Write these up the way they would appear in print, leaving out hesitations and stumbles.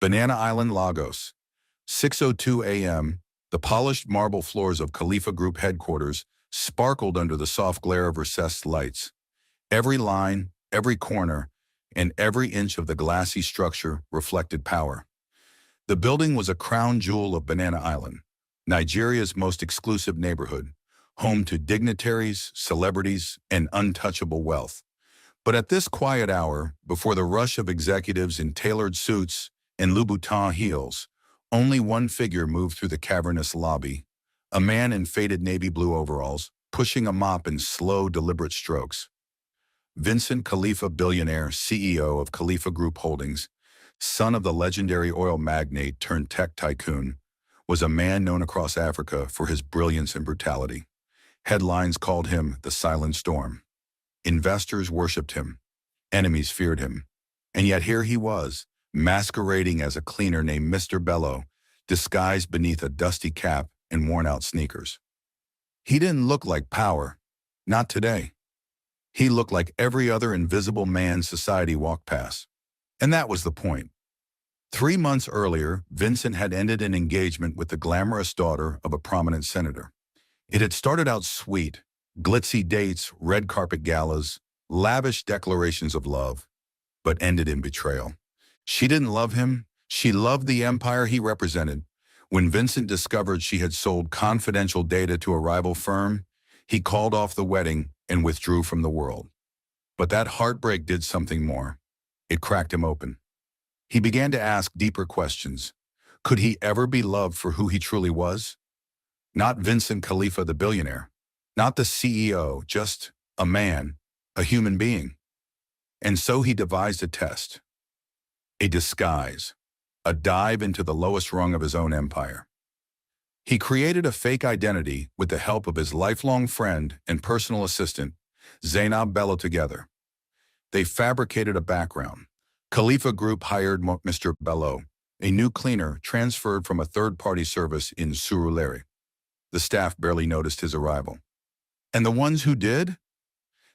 Banana Island, Lagos. 6:02 a.m., the polished marble floors of Khalifa Group headquarters sparkled under the soft glare of recessed lights. Every line, every corner, and every inch of the glassy structure reflected power. The building was a crown jewel of Banana Island, Nigeria's most exclusive neighborhood, home to dignitaries, celebrities, and untouchable wealth. But at this quiet hour, before the rush of executives in tailored suits and Louboutin heels, only one figure moved through the cavernous lobby, a man in faded navy blue overalls, pushing a mop in slow, deliberate strokes. Vincent Khalifa, billionaire, CEO of Khalifa Group Holdings, son of the legendary oil magnate turned tech tycoon, was a man known across Africa for his brilliance and brutality. Headlines called him the Silent Storm. Investors worshipped him. Enemies feared him. And yet here he was, masquerading as a cleaner named Mr. Bello, disguised beneath a dusty cap and worn-out sneakers. He didn't look like power. Not today. He looked like every other invisible man society walked past. And that was the point. 3 months earlier, Vincent had ended an engagement with the glamorous daughter of a prominent senator. It had started out sweet, glitzy dates, red carpet galas, lavish declarations of love, but ended in betrayal. She didn't love him. She loved the empire he represented. When Vincent discovered she had sold confidential data to a rival firm, he called off the wedding and withdrew from the world. But that heartbreak did something more. It cracked him open. He began to ask deeper questions. Could he ever be loved for who he truly was? Not Vincent Khalifa the billionaire, not the CEO, just a man, a human being. And so he devised a test, a disguise, a dive into the lowest rung of his own empire. He created a fake identity with the help of his lifelong friend and personal assistant, Zainab Bello, together. They fabricated a background. Khalifa Group hired Mr. Bello, a new cleaner transferred from a third-party service in Surulere. The staff barely noticed his arrival. And the ones who did?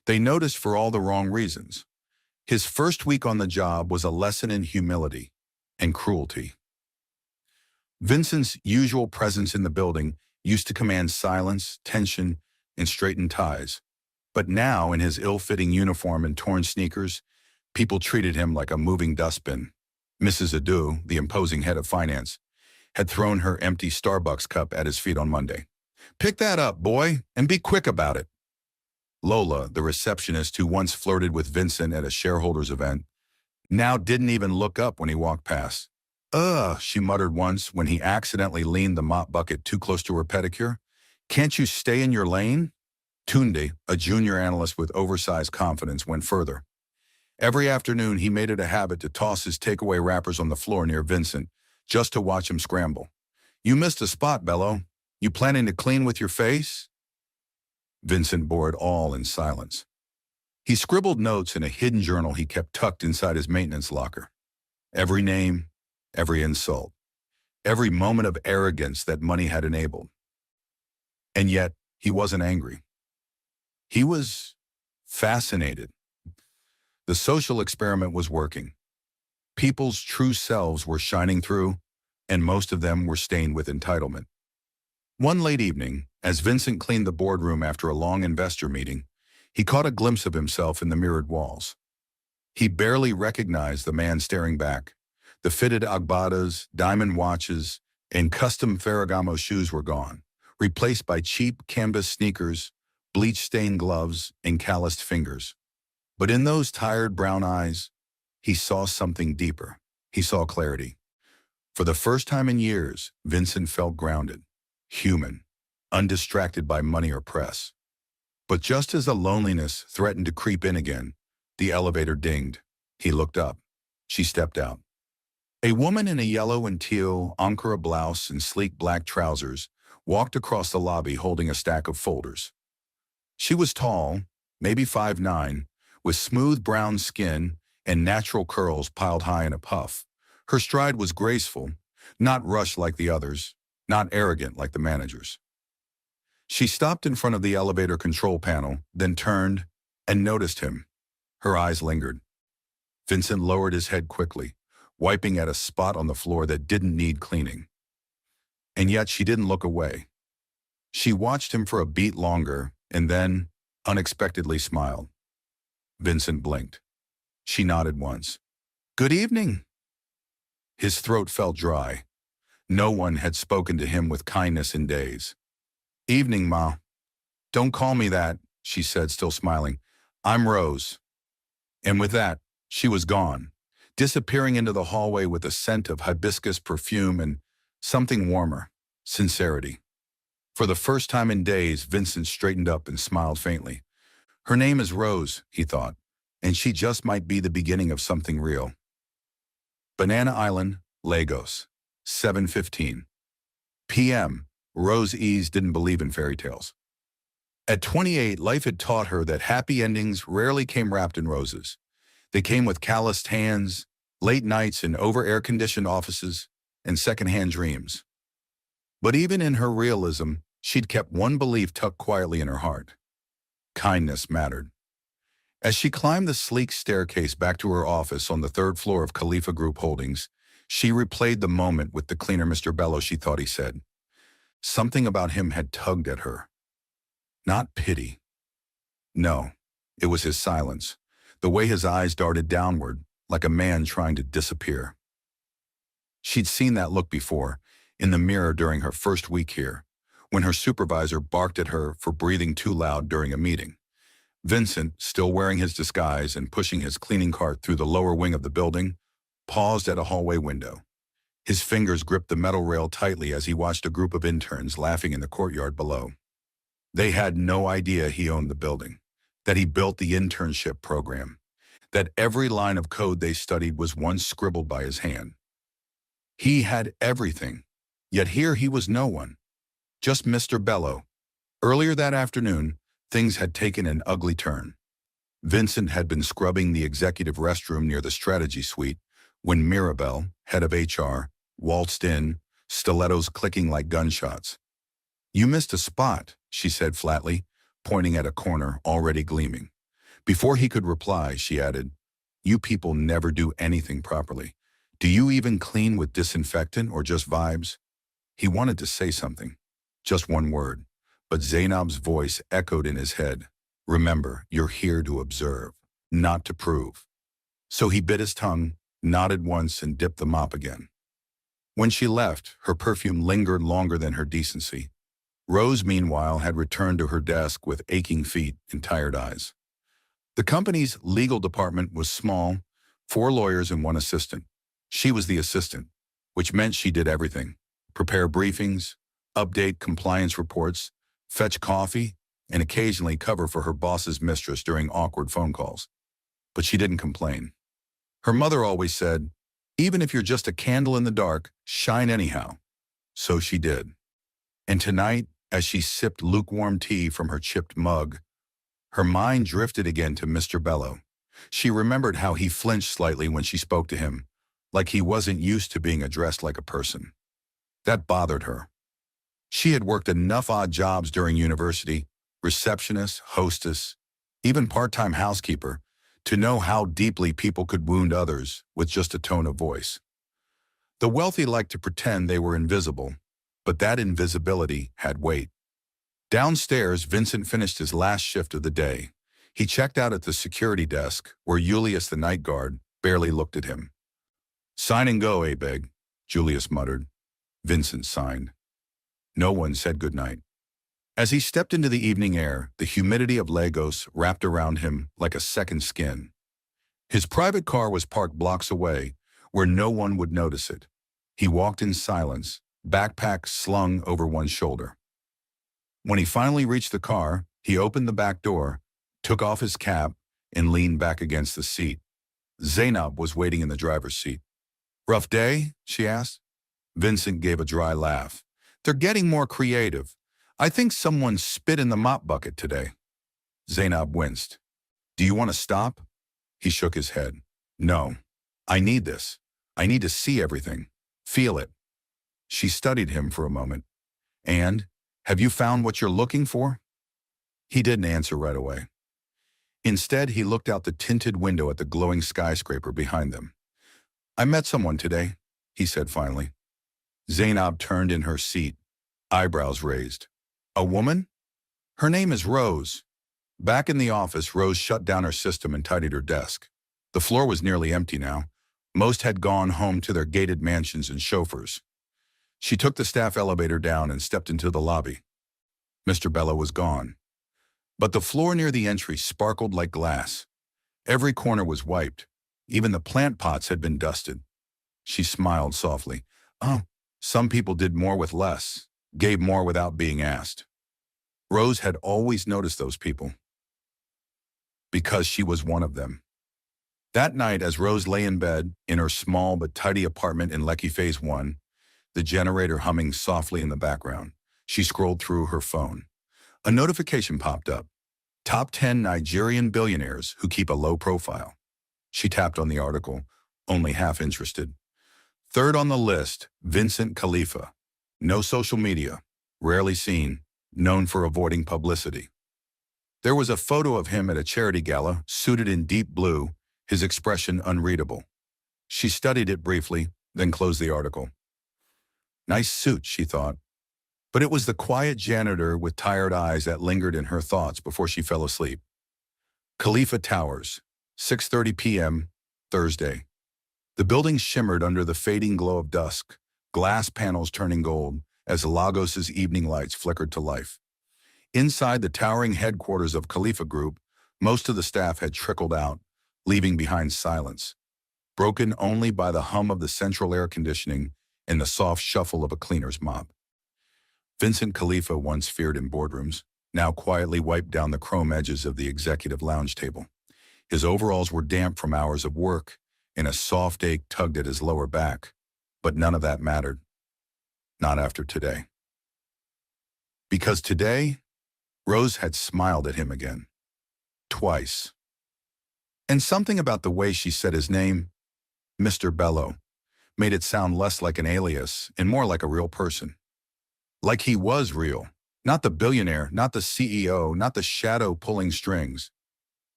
They noticed for all the wrong reasons. His first week on the job was a lesson in humility and cruelty. Vincent's usual presence in the building used to command silence, tension, and straightened ties. But now, in his ill-fitting uniform and torn sneakers, people treated him like a moving dustbin. Mrs. Adu, the imposing head of finance, had thrown her empty Starbucks cup at his feet on Monday. "Pick that up, boy, and be quick about it." Lola, the receptionist who once flirted with Vincent at a shareholders event, now didn't even look up when he walked past. "Ugh," she muttered once when he accidentally leaned the mop bucket too close to her pedicure. "Can't you stay in your lane?" Tunde, a junior analyst with oversized confidence, went further. Every afternoon, he made it a habit to toss his takeaway wrappers on the floor near Vincent, just to watch him scramble. "You missed a spot, Bello. You planning to clean with your face?" Vincent bore it all in silence. He scribbled notes in a hidden journal he kept tucked inside his maintenance locker. Every name, every insult, every moment of arrogance that money had enabled. And yet, he wasn't angry. He was fascinated. The social experiment was working. People's true selves were shining through, and most of them were stained with entitlement. One late evening, as Vincent cleaned the boardroom after a long investor meeting, he caught a glimpse of himself in the mirrored walls. He barely recognized the man staring back. The fitted agbadas, diamond watches, and custom Ferragamo shoes were gone, replaced by cheap canvas sneakers, bleach-stained gloves, and calloused fingers. But in those tired brown eyes, he saw something deeper. He saw clarity. For the first time in years, Vincent felt grounded, human, undistracted by money or press. But just as the loneliness threatened to creep in again, the elevator dinged. He looked up. She stepped out. A woman in a yellow and teal Ankara blouse and sleek black trousers walked across the lobby holding a stack of folders. She was tall, maybe 5'9", with smooth brown skin and natural curls piled high in a puff. Her stride was graceful, not rushed like the others, not arrogant like the managers. She stopped in front of the elevator control panel, then turned and noticed him. Her eyes lingered. Vincent lowered his head quickly. wiping at a spot on the floor that didn't need cleaning. And yet she didn't look away. She watched him for a beat longer and then, unexpectedly, smiled. Vincent blinked. She nodded once. "Good evening." His throat felt dry. No one had spoken to him with kindness in days. "Evening, Ma." "Don't call me that," she said, still smiling. "I'm Rose." And with that, she was gone, disappearing into the hallway with a scent of hibiscus perfume and something warmer, sincerity. For the first time in days, Vincent straightened up and smiled faintly. Her name is Rose, he thought, and she just might be the beginning of something real. Banana Island, Lagos, 7:15 p.m. Rose Ease didn't believe in fairy tales. At 28, life had taught her that happy endings rarely came wrapped in roses. They came with calloused hands, late nights in over-air-conditioned offices, and secondhand dreams. But even in her realism, she'd kept one belief tucked quietly in her heart. Kindness mattered. As she climbed the sleek staircase back to her office on the third floor of Khalifa Group Holdings, she replayed the moment with the cleaner, Mr. Bello, she thought he said. Something about him had tugged at her. Not pity. No, it was his silence, the way his eyes darted downward, like a man trying to disappear. She'd seen that look before, in the mirror during her first week here, when her supervisor barked at her for breathing too loud during a meeting. Vincent, still wearing his disguise and pushing his cleaning cart through the lower wing of the building, paused at a hallway window. His fingers gripped the metal rail tightly as he watched a group of interns laughing in the courtyard below. They had no idea he owned the building, that he built the internship program, that every line of code they studied was once scribbled by his hand. He had everything, yet here he was no one, just Mr. Bello. Earlier that afternoon, things had taken an ugly turn. Vincent had been scrubbing the executive restroom near the strategy suite when Mirabelle, head of HR, waltzed in, stilettos clicking like gunshots. "You missed a spot," she said flatly, pointing at a corner already gleaming. Before he could reply, she added, "You people never do anything properly. Do you even clean with disinfectant or just vibes?" He wanted to say something, just one word, but Zainab's voice echoed in his head. "Remember, you're here to observe, not to prove." So he bit his tongue, nodded once, and dipped the mop again. When she left, her perfume lingered longer than her decency. Rose, meanwhile, had returned to her desk with aching feet and tired eyes. The company's legal department was small, 4 lawyers and 1 assistant. She was the assistant, which meant she did everything: prepare briefings, update compliance reports, fetch coffee, and occasionally cover for her boss's mistress during awkward phone calls. But she didn't complain. Her mother always said, "Even if you're just a candle in the dark, shine anyhow." So she did. And tonight, as she sipped lukewarm tea from her chipped mug, her mind drifted again to Mr. Bello. She remembered how he flinched slightly when she spoke to him, like he wasn't used to being addressed like a person. That bothered her. She had worked enough odd jobs during university, receptionist, hostess, even part-time housekeeper, to know how deeply people could wound others with just a tone of voice. The wealthy liked to pretend they were invisible, but that invisibility had weight. Downstairs, Vincent finished his last shift of the day. He checked out at the security desk, where Julius, the night guard, barely looked at him. "Sign and go, Beg," Julius muttered. Vincent signed. No one said goodnight. As he stepped into the evening air, the humidity of Lagos wrapped around him like a second skin. His private car was parked blocks away, where no one would notice it. He walked in silence, backpack slung over one shoulder. When he finally reached the car, he opened the back door, took off his cap, and leaned back against the seat. Zainab was waiting in the driver's seat. "Rough day?" she asked. Vincent gave a dry laugh. "They're getting more creative. I think someone spit in the mop bucket today." Zainab winced. "Do you want to stop?" He shook his head. "No. I need this. I need to see everything. Feel it." She studied him for a moment. "And, have you found what you're looking for?" He didn't answer right away. Instead, he looked out the tinted window at the glowing skyscraper behind them. I met someone today, he said finally. Zainab turned in her seat, eyebrows raised. A woman? Her name is Rose. Back in the office, Rose shut down her system and tidied her desk. The floor was nearly empty now. Most had gone home to their gated mansions and chauffeurs. She took the staff elevator down and stepped into the lobby. Mr. Bello was gone. But the floor near the entry sparkled like glass. Every corner was wiped. Even the plant pots had been dusted. She smiled softly. Oh, some people did more with less, gave more without being asked. Rose had always noticed those people, because she was one of them. That night, as Rose lay in bed in her small but tidy apartment in Lekki Phase 1, the generator humming softly in the background, she scrolled through her phone. A notification popped up. Top 10 Nigerian billionaires who keep a low profile. She tapped on the article, only half interested. Third on the list, Vincent Khalifa. No social media, rarely seen, known for avoiding publicity. There was a photo of him at a charity gala, suited in deep blue, his expression unreadable. She studied it briefly, then closed the article. Nice suit, she thought. But it was the quiet janitor with tired eyes that lingered in her thoughts before she fell asleep. Khalifa Towers, 6:30 p.m., Thursday. The building shimmered under the fading glow of dusk, glass panels turning gold as Lagos's evening lights flickered to life. Inside the towering headquarters of Khalifa Group, most of the staff had trickled out, leaving behind silence, broken only by the hum of the central air conditioning and the soft shuffle of a cleaner's mop. Vincent Khalifa, once feared in boardrooms, now quietly wiped down the chrome edges of the executive lounge table. His overalls were damp from hours of work, and a soft ache tugged at his lower back, but none of that mattered. Not after today. Because today, Rose had smiled at him again. Twice. And something about the way she said his name, Mr. Bello, made it sound less like an alias and more like a real person. Like he was real. Not the billionaire, not the CEO, not the shadow pulling strings.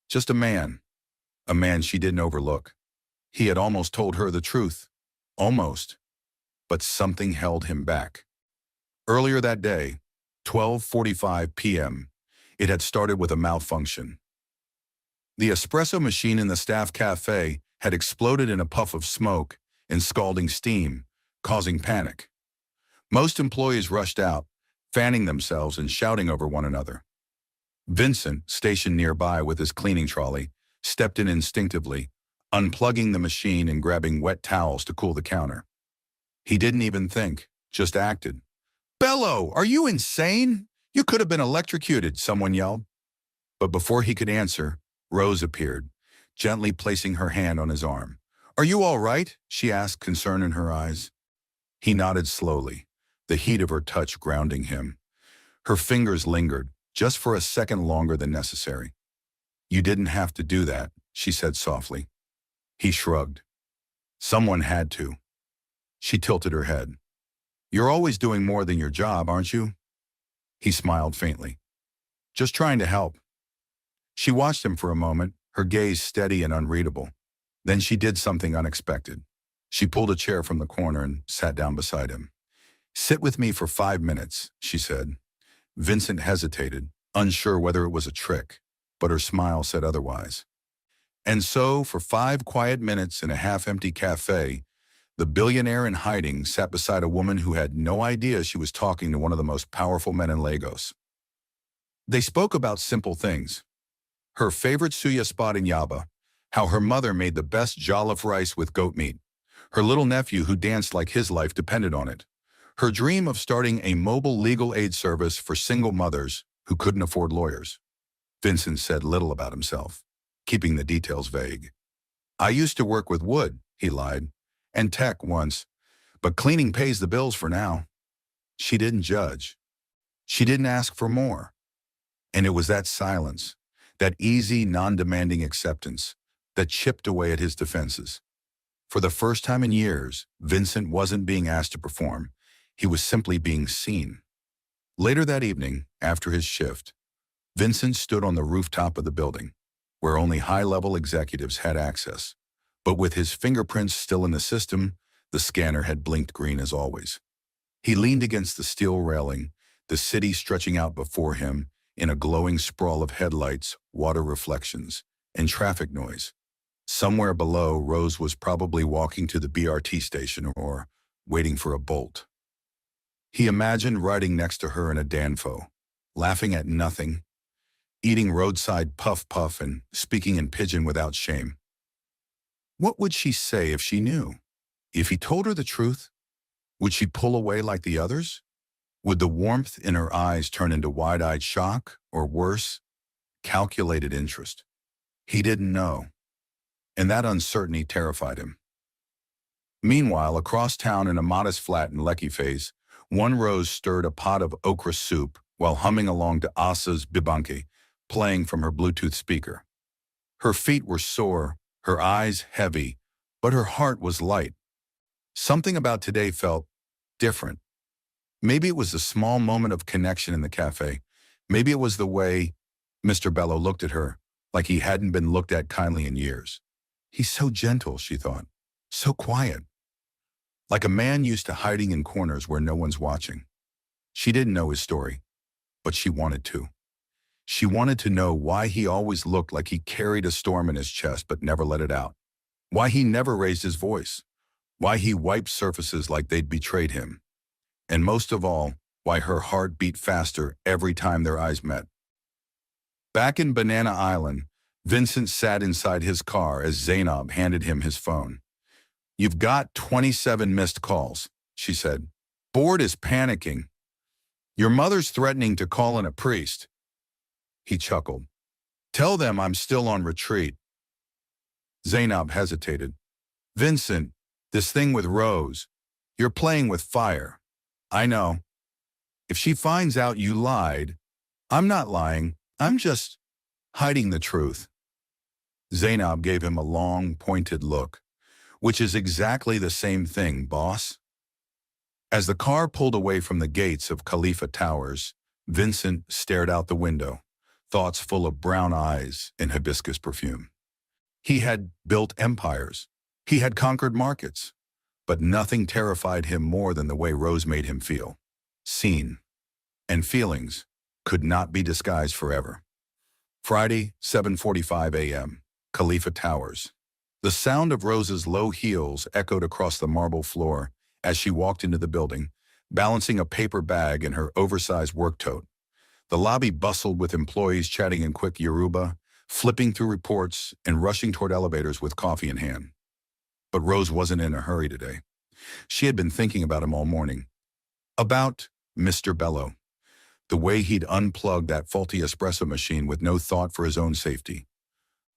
Just a man she didn't overlook. He had almost told her the truth. Almost. But something held him back. Earlier that day, 12:45 p.m., it had started with a malfunction. The espresso machine in the staff cafe had exploded in a puff of smoke and scalding steam, causing panic. Most employees rushed out, fanning themselves and shouting over one another. Vincent, stationed nearby with his cleaning trolley, stepped in instinctively, unplugging the machine and grabbing wet towels to cool the counter. He didn't even think, just acted. "Bello, are you insane? You could have been electrocuted," someone yelled. But before he could answer, Rose appeared, gently placing her hand on his arm. "Are you all right?" she asked, concern in her eyes. He nodded slowly, the heat of her touch grounding him. Her fingers lingered, just for a second longer than necessary. "You didn't have to do that," she said softly. He shrugged. "Someone had to." She tilted her head. "You're always doing more than your job, aren't you?" He smiled faintly. "Just trying to help." She watched him for a moment, her gaze steady and unreadable. Then she did something unexpected. She pulled a chair from the corner and sat down beside him. "Sit with me for 5 minutes," she said. Vincent hesitated, unsure whether it was a trick, but her smile said otherwise. And so, for 5 quiet minutes in a half-empty cafe, the billionaire in hiding sat beside a woman who had no idea she was talking to one of the most powerful men in Lagos. They spoke about simple things. Her favorite suya spot in Yaba, how her mother made the best jollof rice with goat meat, her little nephew who danced like his life depended on it, her dream of starting a mobile legal aid service for single mothers who couldn't afford lawyers. Vincent said little about himself, keeping the details vague. "I used to work with wood," he lied, "and tech once, but cleaning pays the bills for now." She didn't judge. She didn't ask for more. And it was that silence, that easy, non-demanding acceptance, that chipped away at his defenses. For the first time in years, Vincent wasn't being asked to perform. He was simply being seen. Later that evening, after his shift, Vincent stood on the rooftop of the building, where only high-level executives had access. But with his fingerprints still in the system, the scanner had blinked green as always. He leaned against the steel railing, the city stretching out before him in a glowing sprawl of headlights, water reflections, and traffic noise. Somewhere below, Rose was probably walking to the BRT station or waiting for a bolt. He imagined riding next to her in a Danfo, laughing at nothing, eating roadside puff-puff and speaking in pidgin without shame. What would she say if she knew? If he told her the truth, would she pull away like the others? Would the warmth in her eyes turn into wide-eyed shock, or worse, calculated interest? He didn't know, and that uncertainty terrified him. Meanwhile, across town in a modest flat in Lekyphase, one Rose stirred a pot of okra soup while humming along to Asa's Bibanki, playing from her Bluetooth speaker. Her feet were sore, her eyes heavy, but her heart was light. Something about today felt different. Maybe it was a small moment of connection in the cafe. Maybe it was the way Mr. Bello looked at her, like he hadn't been looked at kindly in years. He's so gentle, she thought, so quiet. Like a man used to hiding in corners where no one's watching. She didn't know his story, but she wanted to. She wanted to know why he always looked like he carried a storm in his chest but never let it out. Why he never raised his voice. Why he wiped surfaces like they'd betrayed him. And most of all, why her heart beat faster every time their eyes met. Back in Banana Island, Vincent sat inside his car as Zainab handed him his phone. "You've got 27 missed calls," she said. "Board is panicking. Your mother's threatening to call in a priest." He chuckled. "Tell them I'm still on retreat." Zainab hesitated. "Vincent, this thing with Rose, you're playing with fire." "I know. If she finds out you lied..." "I'm not lying. I'm just hiding the truth." Zainab gave him a long, pointed look. "Which is exactly the same thing, boss." As the car pulled away from the gates of Khalifa Towers, Vincent stared out the window, thoughts full of brown eyes and hibiscus perfume. He had built empires. He had conquered markets. But nothing terrified him more than the way Rose made him feel. Seen. And feelings could not be disguised forever. Friday, 7:45 a.m., Khalifa Towers. The sound of Rose's low heels echoed across the marble floor as she walked into the building, balancing a paper bag in her oversized work tote. The lobby bustled with employees chatting in quick Yoruba, flipping through reports, and rushing toward elevators with coffee in hand. But Rose wasn't in a hurry today. She had been thinking about him all morning. About Mr. Bello. The way he'd unplugged that faulty espresso machine with no thought for his own safety.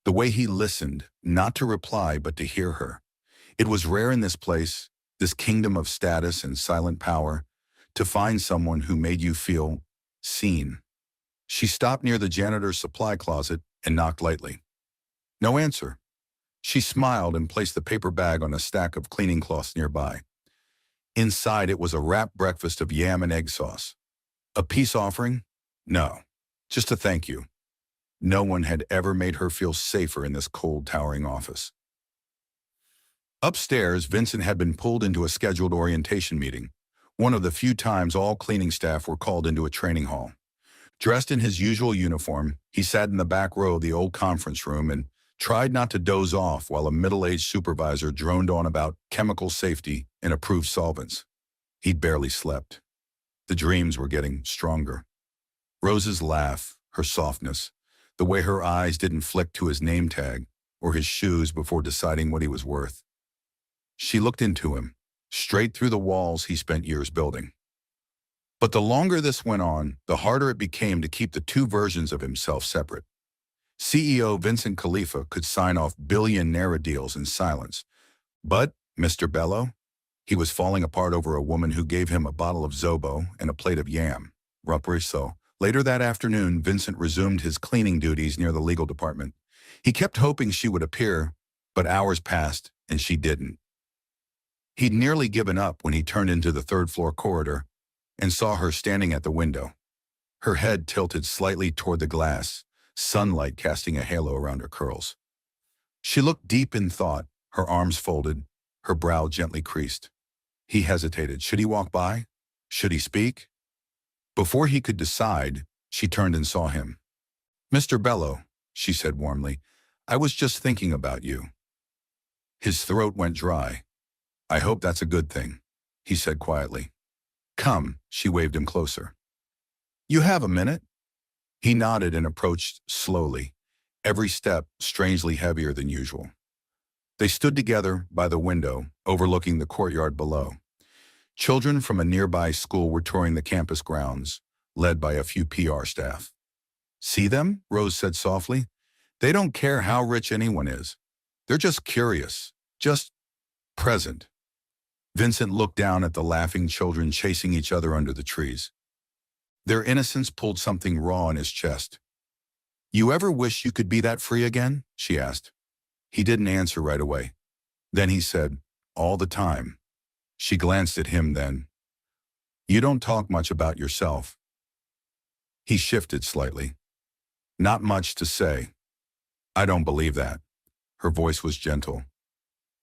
The way he listened, not to reply but to hear her. It was rare in this place, this kingdom of status and silent power, to find someone who made you feel seen. She stopped near the janitor's supply closet and knocked lightly. No answer. She smiled and placed the paper bag on a stack of cleaning cloths nearby. Inside it was a wrapped breakfast of yam and egg sauce. A peace offering? No, just a thank you. No one had ever made her feel safer in this cold, towering office. Upstairs, Vincent had been pulled into a scheduled orientation meeting, one of the few times all cleaning staff were called into a training hall. Dressed in his usual uniform, he sat in the back row of the old conference room and tried not to doze off while a middle-aged supervisor droned on about chemical safety and approved solvents. He'd barely slept. The dreams were getting stronger. Rose's laugh, her softness, the way her eyes didn't flick to his name tag or his shoes before deciding what he was worth. She looked into him, straight through the walls he spent years building. But the longer this went on, the harder it became to keep the two versions of himself separate. CEO Vincent Khalifa could sign off billionaire deals in silence. But Mr. Bello, he was falling apart over a woman who gave him a bottle of Zobo and a plate of yam. Rapriso. Later that afternoon, Vincent resumed his cleaning duties near the legal department. He kept hoping she would appear, but hours passed and she didn't. He'd nearly given up when he turned into the third-floor corridor and saw her standing at the window, her head tilted slightly toward the glass, sunlight casting a halo around her curls. She looked deep in thought, her arms folded, her brow gently creased. He hesitated. Should he walk by? Should he speak? Before he could decide, she turned and saw him. "Mr. Bello," she said warmly, "I was just thinking about you." His throat went dry. "I hope that's a good thing," he said quietly. "Come," she waved him closer. "You have a minute?" He nodded and approached slowly, every step strangely heavier than usual. They stood together by the window, overlooking the courtyard below. Children from a nearby school were touring the campus grounds, led by a few PR staff. "See them?" Rose said softly. "They don't care how rich anyone is. They're just curious, just present." Vincent looked down at the laughing children chasing each other under the trees. Their innocence pulled something raw in his chest. "You ever wish you could be that free again?" she asked. He didn't answer right away. Then he said, "All the time." She glanced at him then. "You don't talk much about yourself." He shifted slightly. "Not much to say." "I don't believe that." Her voice was gentle.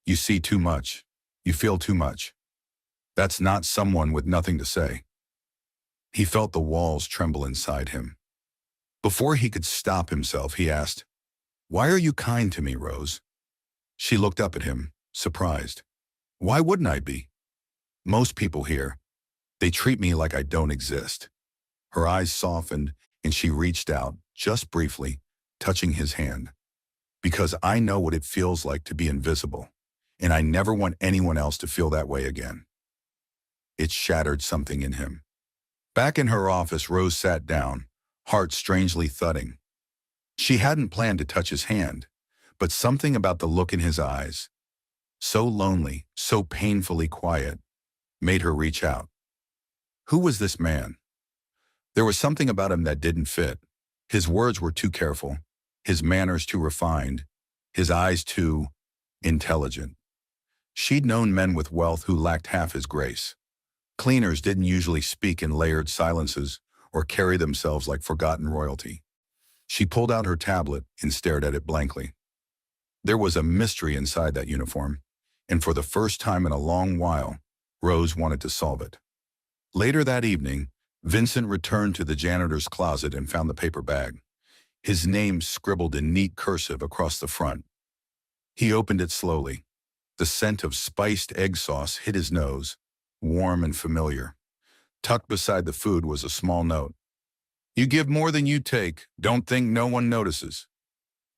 "You see too much. You feel too much. That's not someone with nothing to say." He felt the walls tremble inside him. Before he could stop himself, he asked, "Why are you kind to me, Rose?" She looked up at him, surprised. "Why wouldn't I be? Most people here, they treat me like I don't exist." Her eyes softened, and she reached out, just briefly, touching his hand. "Because I know what it feels like to be invisible, and I never want anyone else to feel that way again." It shattered something in him. Back in her office, Rose sat down, heart strangely thudding. She hadn't planned to touch his hand, but something about the look in his eyes, so lonely, so painfully quiet, made her reach out. Who was this man? There was something about him that didn't fit. His words were too careful, his manners too refined, his eyes too intelligent. She'd known men with wealth who lacked half his grace. Cleaners didn't usually speak in layered silences or carry themselves like forgotten royalty. She pulled out her tablet and stared at it blankly. There was a mystery inside that uniform, and for the first time in a long while, Rose wanted to solve it. Later that evening, Vincent returned to the janitor's closet and found the paper bag, his name scribbled in neat cursive across the front. He opened it slowly. The scent of spiced egg sauce hit his nose, warm and familiar. Tucked beside the food was a small note. "You give more than you take. Don't think no one notices.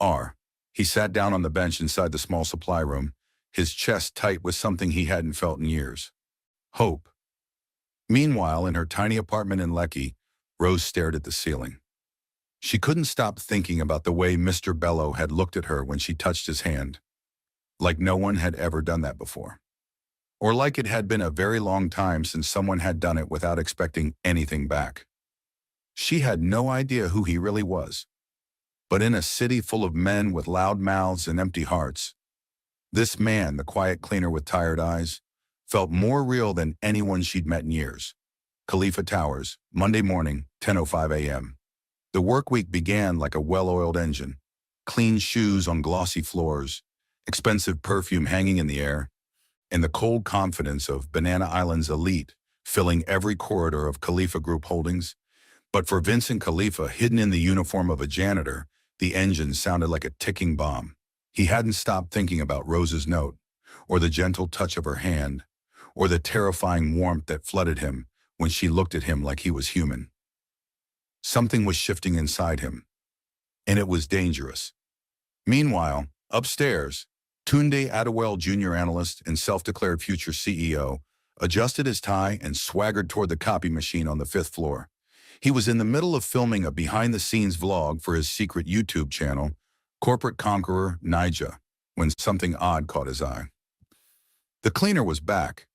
R." He sat down on the bench inside the small supply room, his chest tight with something he hadn't felt in years. Hope. Meanwhile, in her tiny apartment in Lecky, Rose stared at the ceiling. She couldn't stop thinking about the way Mr. Bello had looked at her when she touched his hand. Like no one had ever done that before. Or like it had been a very long time since someone had done it without expecting anything back. She had no idea who he really was. But in a city full of men with loud mouths and empty hearts, this man, the quiet cleaner with tired eyes, felt more real than anyone she'd met in years. Khalifa Towers, Monday morning, 10:05 a.m. The work week began like a well-oiled engine. Clean shoes on glossy floors, expensive perfume hanging in the air, and the cold confidence of Banana Island's elite filling every corridor of Khalifa Group holdings. But for Vincent Khalifa, hidden in the uniform of a janitor, the engine sounded like a ticking bomb. He hadn't stopped thinking about Rose's note, or the gentle touch of her hand, or the terrifying warmth that flooded him when she looked at him like he was human. Something was shifting inside him, and it was dangerous. Meanwhile, upstairs, Tunde Adewale, junior analyst and self-declared future CEO, adjusted his tie and swaggered toward the copy machine on the 5th floor. He was in the middle of filming a behind-the-scenes vlog for his secret YouTube channel, Corporate Conqueror Nija, when something odd caught his eye. The cleaner was back,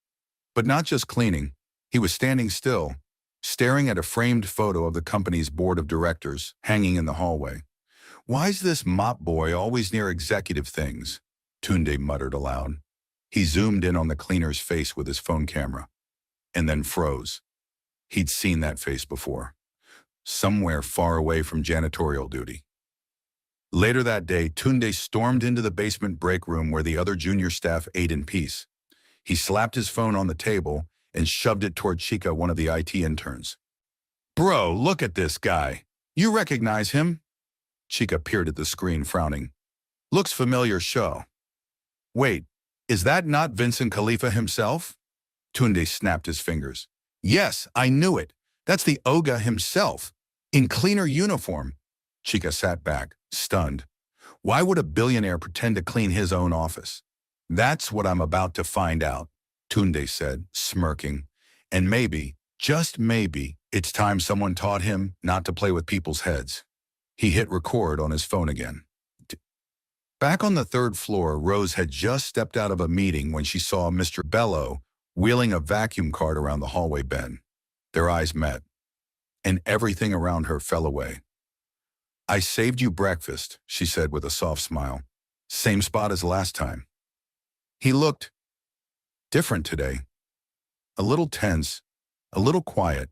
but not just cleaning. He was standing still, staring at a framed photo of the company's board of directors hanging in the hallway. "Why's this mop boy always near executive things?" Tunde muttered aloud. He zoomed in on the cleaner's face with his phone camera, and then froze. He'd seen that face before, somewhere far away from janitorial duty. Later that day, Tunde stormed into the basement break room where the other junior staff ate in peace. He slapped his phone on the table and shoved it toward Chica, one of the IT interns. Bro, look at this guy. You recognize him? Chica peered at the screen, frowning. Looks familiar, show. Wait, is that not Vincent Khalifa himself? Tunde snapped his fingers. Yes, I knew it. That's the Oga himself. In cleaner uniform. Chica sat back, stunned. Why would a billionaire pretend to clean his own office? That's what I'm about to find out, Tunde said, smirking. And maybe, just maybe, it's time someone taught him not to play with people's heads. He hit record on his phone again. Back on the third floor, Rose had just stepped out of a meeting when she saw Mr. Bello wheeling a vacuum cart around the hallway bend. Their eyes met, and everything around her fell away. I saved you breakfast, she said with a soft smile. Same spot as last time. He looked different today. A little tense, a little quiet.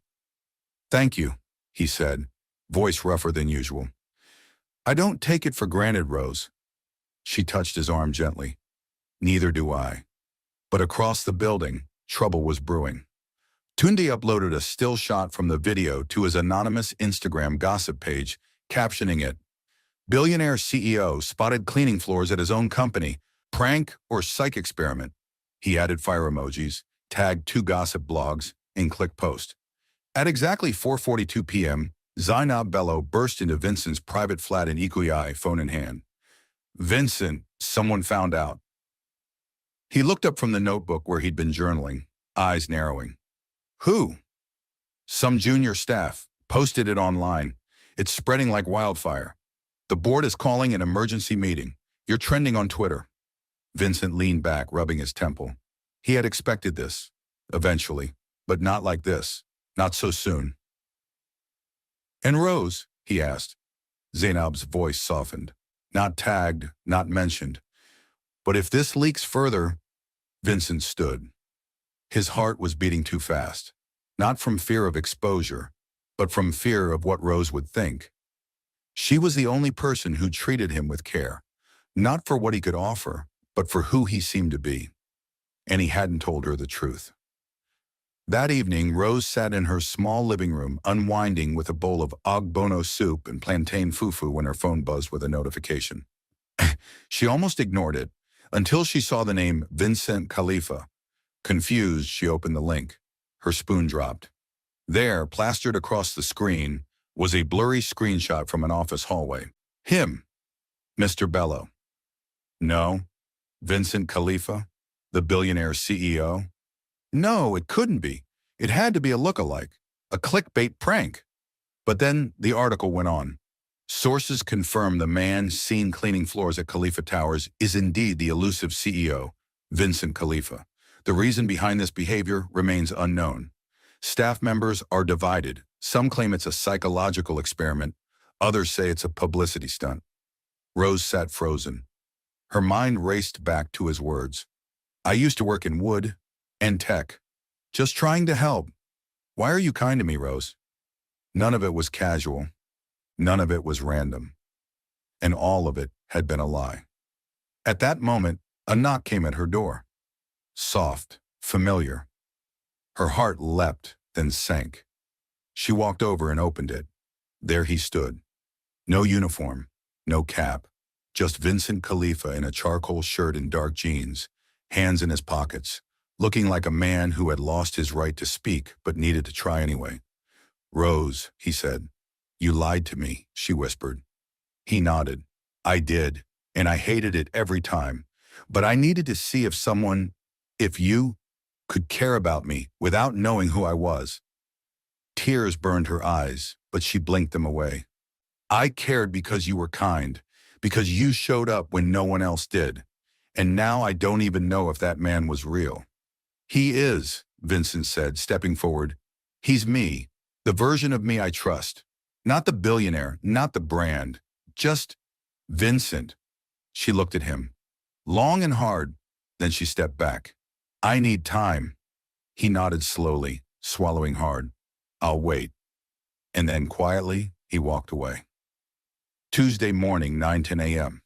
Thank you, he said, voice rougher than usual. I don't take it for granted, Rose. She touched his arm gently. Neither do I. But across the building, trouble was brewing. Tunde uploaded a still shot from the video to his anonymous Instagram gossip page, captioning it, Billionaire CEO spotted cleaning floors at his own company, prank or psych experiment. He added fire emojis, tagged 2 gossip blogs, and clicked post. At exactly 4:42 p.m., Zainab Bello burst into Vincent's private flat in Ikuyi, phone in hand. Vincent, someone found out. He looked up from the notebook where he'd been journaling, eyes narrowing. Who? Some junior staff. Posted it online. It's spreading like wildfire. The board is calling an emergency meeting. You're trending on Twitter. Vincent leaned back, rubbing his temple. He had expected this, eventually, but not like this, not so soon. And Rose, he asked. Zainab's voice softened. Not tagged, not mentioned. But if this leaks further, Vincent stood. His heart was beating too fast, not from fear of exposure, but from fear of what Rose would think. She was the only person who treated him with care, not for what he could offer, but for who he seemed to be. And he hadn't told her the truth. That evening, Rose sat in her small living room, unwinding with a bowl of ogbono soup and plantain fufu when her phone buzzed with a notification. She almost ignored it, until she saw the name Vincent Khalifa. Confused, she opened the link. Her spoon dropped. There, plastered across the screen, was a blurry screenshot from an office hallway. Him, Mr. Bello. No, Vincent Khalifa, the billionaire CEO. No, it couldn't be. It had to be a lookalike, a clickbait prank. But then the article went on. Sources confirm the man seen cleaning floors at Khalifa Towers is indeed the elusive CEO, Vincent Khalifa. The reason behind this behavior remains unknown. Staff members are divided. Some claim it's a psychological experiment. Others say it's a publicity stunt. Rose sat frozen. Her mind raced back to his words. I used to work in wood and tech. Just trying to help. Why are you kind to me, Rose? None of it was casual. None of it was random. And all of it had been a lie. At that moment, a knock came at her door. Soft, familiar. Her heart leapt, then sank. She walked over and opened it. There he stood. No uniform, no cap, just Vincent Khalifa in a charcoal shirt and dark jeans, hands in his pockets, looking like a man who had lost his right to speak but needed to try anyway. Rose, he said. You lied to me, she whispered. He nodded. I did, and I hated it every time. But I needed to see if you could care about me without knowing who I was. Tears burned her eyes, but she blinked them away. I cared because you were kind, because you showed up when no one else did. And now I don't even know if that man was real. He is, Vincent said, stepping forward. He's me, the version of me I trust. Not the billionaire, not the brand, just Vincent. She looked at him, long and hard, then she stepped back. I need time. He nodded slowly, swallowing hard. I'll wait. And then quietly, he walked away. Tuesday morning, 9:10 a.m.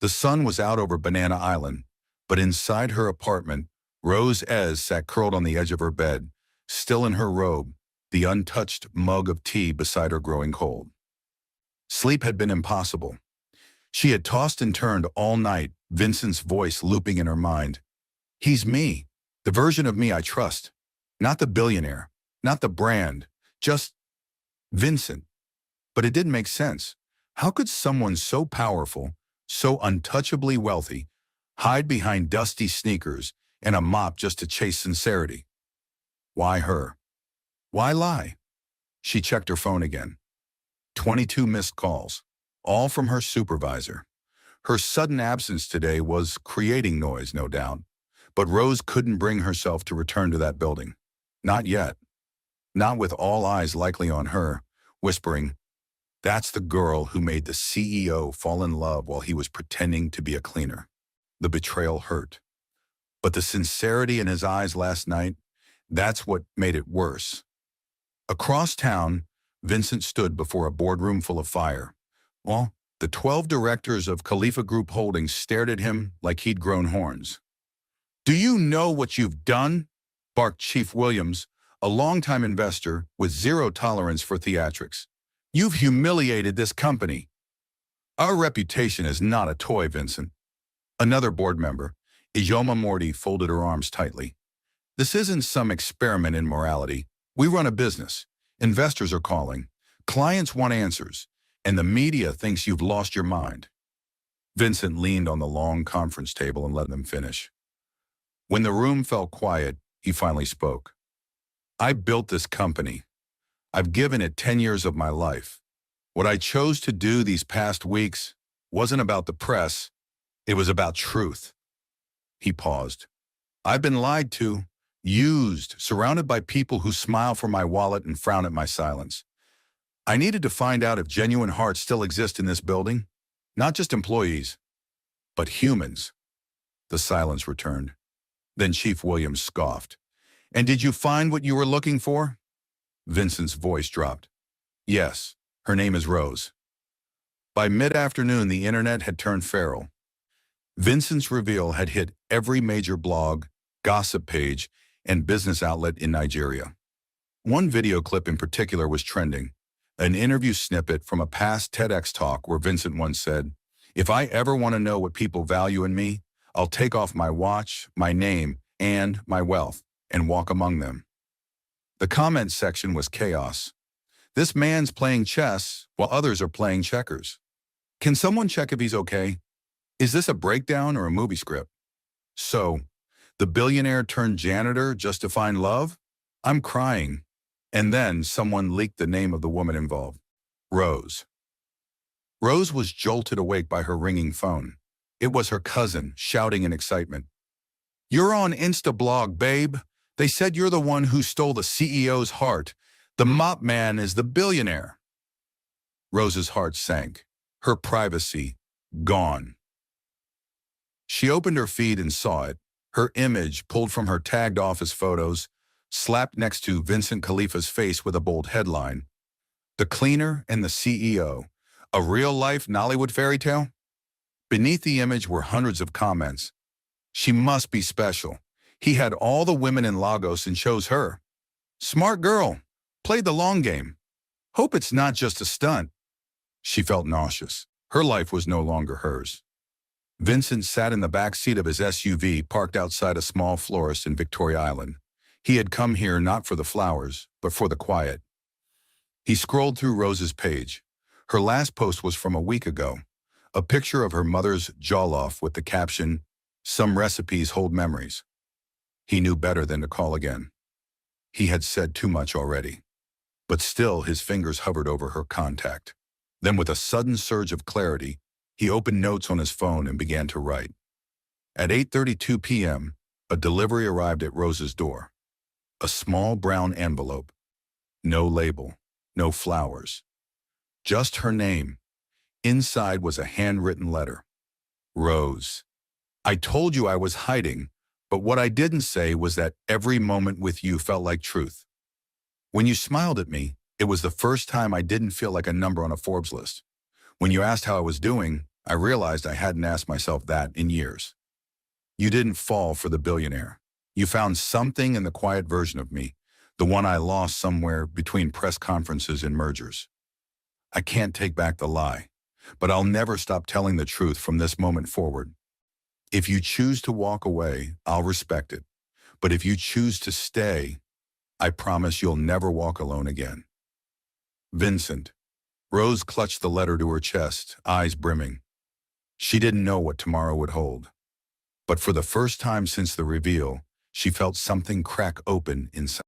The sun was out over Banana Island, but inside her apartment, Rose Ez sat curled on the edge of her bed, still in her robe, the untouched mug of tea beside her growing cold. Sleep had been impossible. She had tossed and turned all night, Vincent's voice looping in her mind. He's me, the version of me I trust. Not the billionaire, not the brand, just Vincent. But it didn't make sense. How could someone so powerful, so untouchably wealthy, hide behind dusty sneakers and a mop just to chase sincerity? Why her? Why lie? She checked her phone again. 22 missed calls, all from her supervisor. Her sudden absence today was creating noise, no doubt, but Rose couldn't bring herself to return to that building. Not yet. Not with all eyes likely on her, whispering, "That's the girl who made the CEO fall in love while he was pretending to be a cleaner." The betrayal hurt. But the sincerity in his eyes last night, that's what made it worse. Across town, Vincent stood before a boardroom full of fire. Well, the 12 directors of Khalifa Group Holdings stared at him like he'd grown horns. "Do you know what you've done?" barked Chief Williams, a longtime investor with zero tolerance for theatrics. "You've humiliated this company." "Our reputation is not a toy, Vincent." Another board member, Ijoma Morty, folded her arms tightly. "This isn't some experiment in morality. We run a business. Investors are calling. Clients want answers. And the media thinks you've lost your mind." Vincent leaned on the long conference table and let them finish. When the room fell quiet, he finally spoke. "I built this company. I've given it 10 years of my life. What I chose to do these past weeks wasn't about the press. It was about truth." He paused. "I've been lied to, used, surrounded by people who smile for my wallet and frown at my silence. I needed to find out if genuine hearts still exist in this building. Not just employees, but humans." The silence returned. Then Chief Williams scoffed. "And did you find what you were looking for?" Vincent's voice dropped. "Yes, her name is Rose." By mid-afternoon, the internet had turned feral. Vincent's reveal had hit every major blog, gossip page, and business outlet in Nigeria. One video clip in particular was trending, an interview snippet from a past TEDx talk where Vincent once said, "If I ever want to know what people value in me, I'll take off my watch, my name, and my wealth, and walk among them." The comment section was chaos. This man's playing chess while others are playing checkers. Can someone check if he's okay? Is this a breakdown or a movie script? So, the billionaire turned janitor just to find love? I'm crying. And then someone leaked the name of the woman involved. Rose. Rose was jolted awake by her ringing phone. It was her cousin, shouting in excitement. "You're on Instablog, babe. They said you're the one who stole the CEO's heart. The mop man is the billionaire." Rose's heart sank. Her privacy, gone. She opened her feed and saw it, her image pulled from her tagged office photos, slapped next to Vincent Khalifa's face with a bold headline. "The Cleaner and the CEO, a real-life Nollywood fairy tale?" Beneath the image were hundreds of comments. "She must be special. He had all the women in Lagos and chose her. Smart girl. Played the long game. Hope it's not just a stunt." She felt nauseous. Her life was no longer hers. Vincent sat in the back seat of his SUV parked outside a small florist in Victoria Island. He had come here not for the flowers, but for the quiet. He scrolled through Rose's page. Her last post was from a week ago, a picture of her mother's jollof with the caption, "Some recipes hold memories." He knew better than to call again. He had said too much already. But still his fingers hovered over her contact. Then with a sudden surge of clarity, he opened notes on his phone and began to write. At 8:32 p.m., a delivery arrived at Rose's door. A small brown envelope. No label, no flowers. Just her name. Inside was a handwritten letter. "Rose, I told you I was hiding, but what I didn't say was that every moment with you felt like truth. When you smiled at me, it was the first time I didn't feel like a number on a Forbes list. When you asked how I was doing, I realized I hadn't asked myself that in years. You didn't fall for the billionaire. You found something in the quiet version of me, the one I lost somewhere between press conferences and mergers. I can't take back the lie, but I'll never stop telling the truth from this moment forward. If you choose to walk away, I'll respect it. But if you choose to stay, I promise you'll never walk alone again. Vincent. Rose clutched the letter to her chest, eyes brimming. She didn't know what tomorrow would hold. But for the first time since the reveal, she felt something crack open inside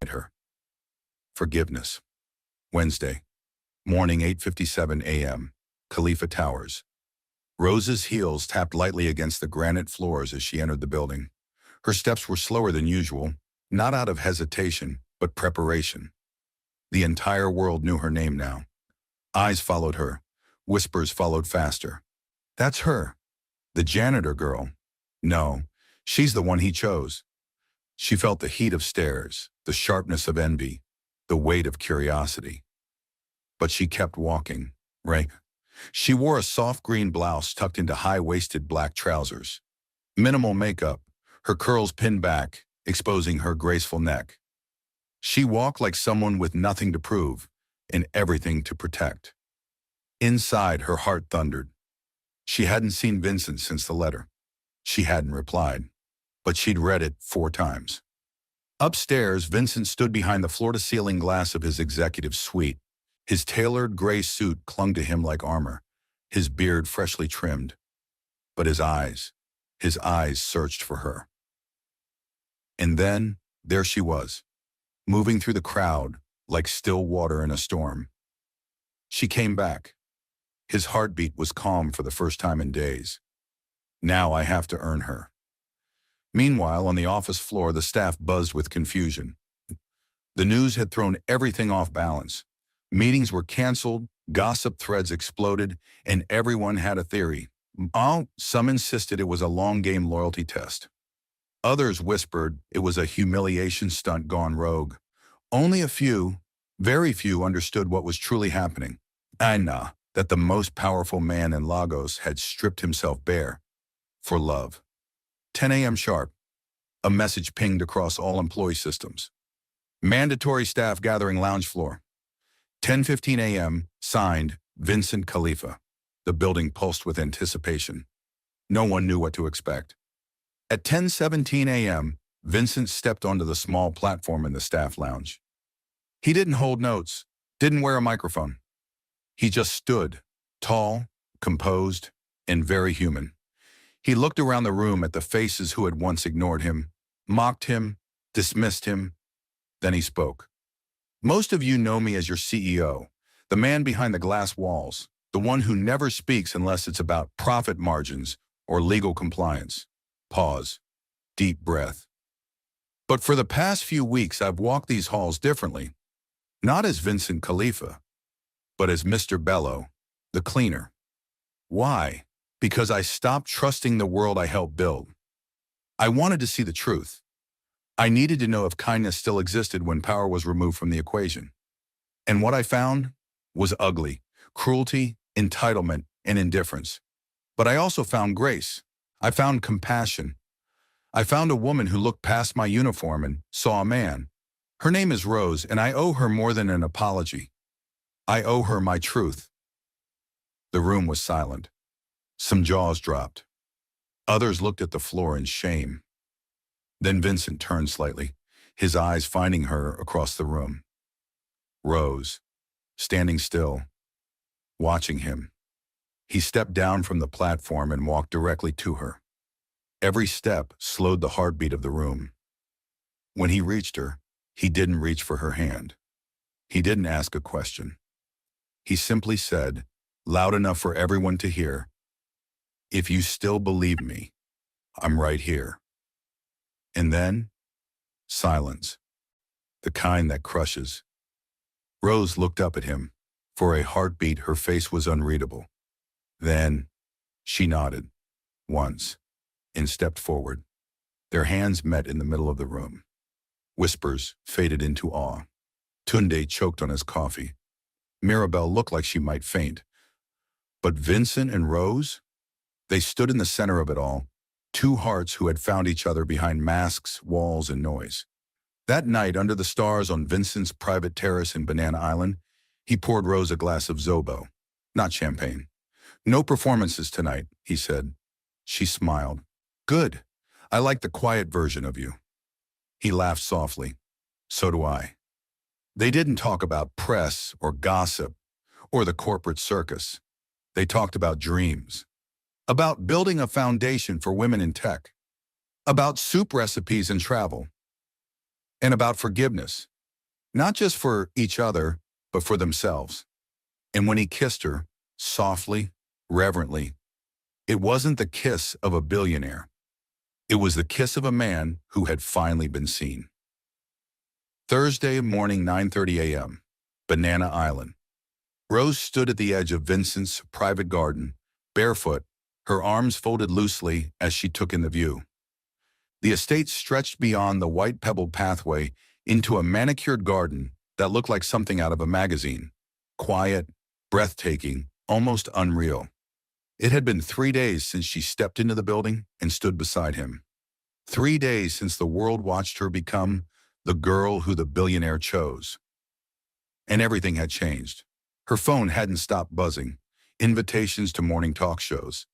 her. Forgiveness. Wednesday, morning 8:57 a.m., Khalifa Towers. Rose's heels tapped lightly against the granite floors as she entered the building. Her steps were slower than usual, not out of hesitation, but preparation. The entire world knew her name now. Eyes followed her. Whispers followed faster. That's her. The janitor girl. No, she's the one he chose. She felt the heat of stares, the sharpness of envy, the weight of curiosity. But she kept walking, right? She wore a soft green blouse tucked into high-waisted black trousers. Minimal makeup, her curls pinned back, exposing her graceful neck. She walked like someone with nothing to prove and everything to protect. Inside, her heart thundered. She hadn't seen Vincent since the letter. She hadn't replied, but she'd read it 4 times. Upstairs, Vincent stood behind the floor-to-ceiling glass of his executive suite. His tailored gray suit clung to him like armor, his beard freshly trimmed. But his eyes searched for her. And then, there she was, moving through the crowd like still water in a storm. She came back. His heartbeat was calm for the first time in days. Now I have to earn her. Meanwhile, on the office floor, the staff buzzed with confusion. The news had thrown everything off balance. Meetings were canceled, gossip threads exploded, and everyone had a theory. Some insisted it was a long-game loyalty test. Others whispered it was a humiliation stunt gone rogue. Only a few, very few, understood what was truly happening. Anna, that the most powerful man in Lagos had stripped himself bare for love. 10 a.m. sharp. A message pinged across all employee systems. Mandatory staff gathering lounge floor. 10:15 a.m. Signed, Vincent Khalifa. The building pulsed with anticipation. No one knew what to expect. At 10:17 a.m., Vincent stepped onto the small platform in the staff lounge. He didn't hold notes, didn't wear a microphone. He just stood, tall, composed, and very human. He looked around the room at the faces who had once ignored him, mocked him, dismissed him. Then he spoke. Most of you know me as your CEO, the man behind the glass walls, the one who never speaks unless it's about profit margins or legal compliance. Pause. Deep breath. But for the past few weeks, I've walked these halls differently. Not as Vincent Khalifa, but as Mr. Bello, the cleaner. Why? Because I stopped trusting the world I helped build. I wanted to see the truth. I needed to know if kindness still existed when power was removed from the equation. And what I found was ugly, cruelty, entitlement, and indifference. But I also found grace. I found compassion. I found a woman who looked past my uniform and saw a man. Her name is Rose, and I owe her more than an apology. I owe her my truth. The room was silent. Some jaws dropped. Others looked at the floor in shame. Then Vincent turned slightly, his eyes finding her across the room. Rose, standing still, watching him. He stepped down from the platform and walked directly to her. Every step slowed the heartbeat of the room. When he reached her, he didn't reach for her hand. He didn't ask a question. He simply said, loud enough for everyone to hear, "If you still believe me, I'm right here." And then, silence, the kind that crushes. Rose looked up at him. For a heartbeat, her face was unreadable. Then, she nodded, once, and stepped forward. Their hands met in the middle of the room. Whispers faded into awe. Tunde choked on his coffee. Mirabelle looked like she might faint. But Vincent and Rose? They stood in the center of it all, two hearts who had found each other behind masks, walls, and noise. That night, under the stars on Vincent's private terrace in Banana Island, he poured Rose a glass of Zobo, not champagne. "No performances tonight," he said. She smiled. "Good. I like the quiet version of you." He laughed softly. "So do I." They didn't talk about press or gossip or the corporate circus. They talked about dreams, about building a foundation for women in tech, about soup recipes and travel, and about forgiveness, not just for each other, but for themselves. And when he kissed her, softly, reverently, it wasn't the kiss of a billionaire. It was the kiss of a man who had finally been seen. Thursday morning, 9:30 a.m., Banana Island. Rose stood at the edge of Vincent's private garden, barefoot, her arms folded loosely as she took in the view. The estate stretched beyond the white pebbled pathway into a manicured garden that looked like something out of a magazine. Quiet, breathtaking, almost unreal. It had been 3 days since she stepped into the building and stood beside him. 3 days since the world watched her become the girl who the billionaire chose. And everything had changed. Her phone hadn't stopped buzzing. Invitations to morning talk shows.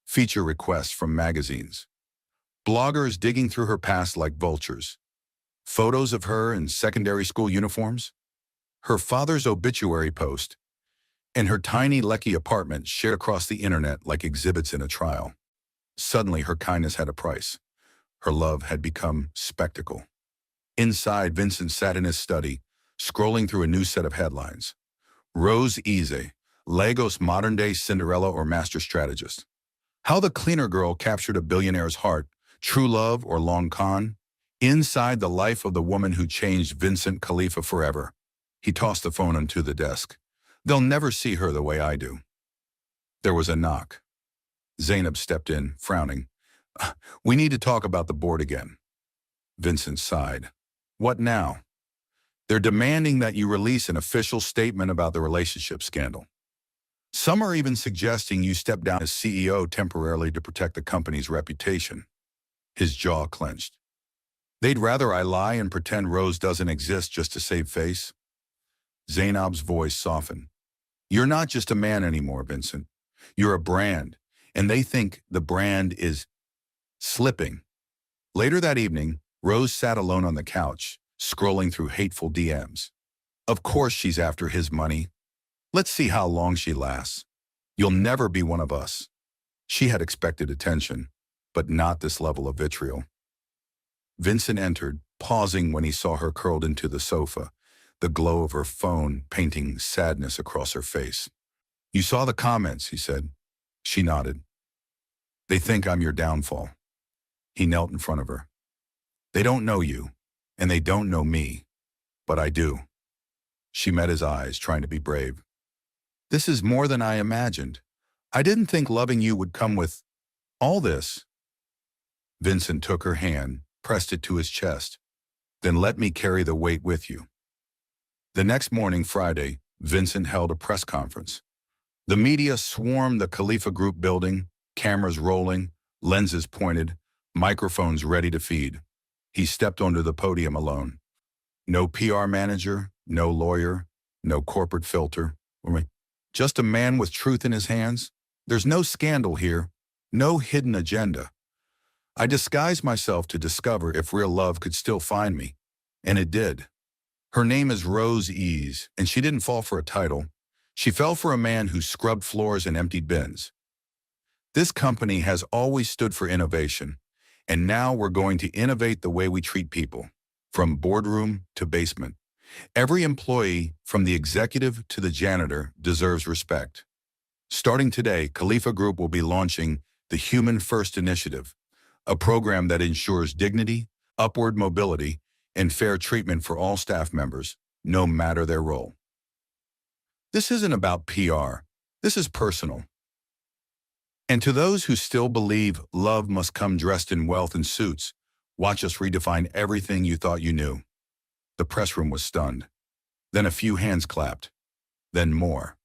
Feature requests from magazines. Bloggers digging through her past like vultures. Photos of her in secondary school uniforms. Her father's obituary post. And her tiny Lekki apartment shared across the internet like exhibits in a trial. Suddenly, her kindness had a price. Her love had become spectacle. Inside, Vincent sat in his study, scrolling through a new set of headlines. Rose Eze, Lagos modern-day Cinderella or master strategist. How the cleaner girl captured a billionaire's heart, true love or long con. Inside the life of the woman who changed Vincent Khalifa forever. He tossed the phone onto the desk. They'll never see her the way I do. There was a knock. Zainab stepped in, frowning. "We need to talk about the board again." Vincent sighed. "What now?" "They're demanding that you release an official statement about the relationship scandal. Some are even suggesting you step down as CEO temporarily to protect the company's reputation." His jaw clenched. "They'd rather I lie and pretend Rose doesn't exist just to save face." Zainab's voice softened. "You're not just a man anymore, Vincent. You're a brand, and they think the brand is slipping." Later that evening, Rose sat alone on the couch, scrolling through hateful DMs. Of course she's after his money. Let's see how long she lasts. You'll never be one of us. She had expected attention, but not this level of vitriol. Vincent entered, pausing when he saw her curled into the sofa, the glow of her phone painting sadness across her face. "You saw the comments," he said. She nodded. "They think I'm your downfall." He knelt in front of her. "They don't know you, and they don't know me, but I do." She met his eyes, trying to be brave. "This is more than I imagined. I didn't think loving you would come with all this." Vincent took her hand, pressed it to his chest. "Then let me carry the weight with you." The next morning, Friday, Vincent held a press conference. The media swarmed the Khalifa Group building, cameras rolling, lenses pointed, microphones ready to feed. He stepped onto the podium alone. No PR manager, no lawyer, no corporate filter. Just a man with truth in his hands. "There's no scandal here, no hidden agenda. I disguised myself to discover if real love could still find me, and it did. Her name is Rose Eze, and she didn't fall for a title. She fell for a man who scrubbed floors and emptied bins. This company has always stood for innovation, and now we're going to innovate the way we treat people, from boardroom to basement. Every employee, from the executive to the janitor, deserves respect. Starting today, Khalifa Group will be launching the Human First Initiative, a program that ensures dignity, upward mobility, and fair treatment for all staff members, no matter their role. This isn't about PR. This is personal. And to those who still believe love must come dressed in wealth and suits, Watch us redefine everything you thought you knew. The press room was stunned. Then a few hands clapped. Then more.